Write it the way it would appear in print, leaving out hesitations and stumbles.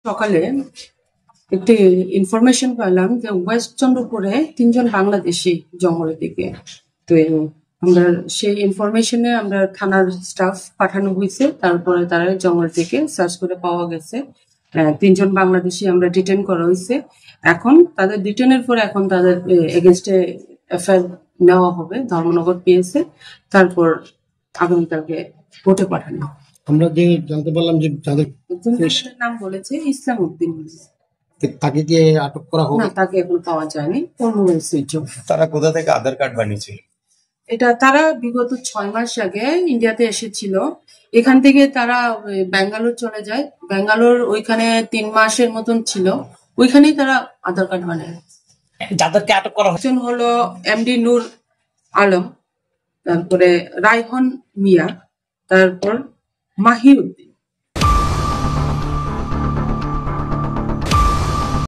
সকালে একটি ইনফরমেশন পেলাম যে ওয়েস্ট চন্দ্রপুরে ৩ জন বাংলাদেশি জঙ্গলের দিকে। তো আমরা সেই ইনফরমেশনে আমরা থানার স্টাফ পাঠানো হয়েছে, তারপরে তারা জঙ্গল থেকে সার্চ করে পাওয়া গেছে ৩ জন বাংলাদেশি আমরা ডিটেন করা হয়েছে। এখন তাদের ডিটেনের পরে এখন তাদের এগেনস্টে এফআইআর নেওয়া হবে ধর্মনগর পিএসএ, তারপর আগামীকালকে কোর্টে পাঠানো। আমরা যে জানতে পারলাম যে যাদের নাম বলেছে ইসলাম উদ্দিন, তাকে কি আটক করা হবে? না তাকে এখন পাওয়া যায়নি, ওর মোবাইল সুইচ অফ। তারা কোথা থেকে আধার কার্ড বানিয়েছিল? এটা তারা বিগত 6 মাস আগে ইন্ডিয়াতে এসেছিল। এখান থেকে তারা ব্যাঙ্গালোর চলে যায়। ব্যাঙ্গালোর ওইখানে 3 মাসের মতন ছিল, ওইখানেই তারা আধার কার্ড বানায়। যাদেরকে আটক করা একজন হলো এমডি নূর আলম, তারপরে রায়হন মিয়া, তারপর মাহিউদ্দিন।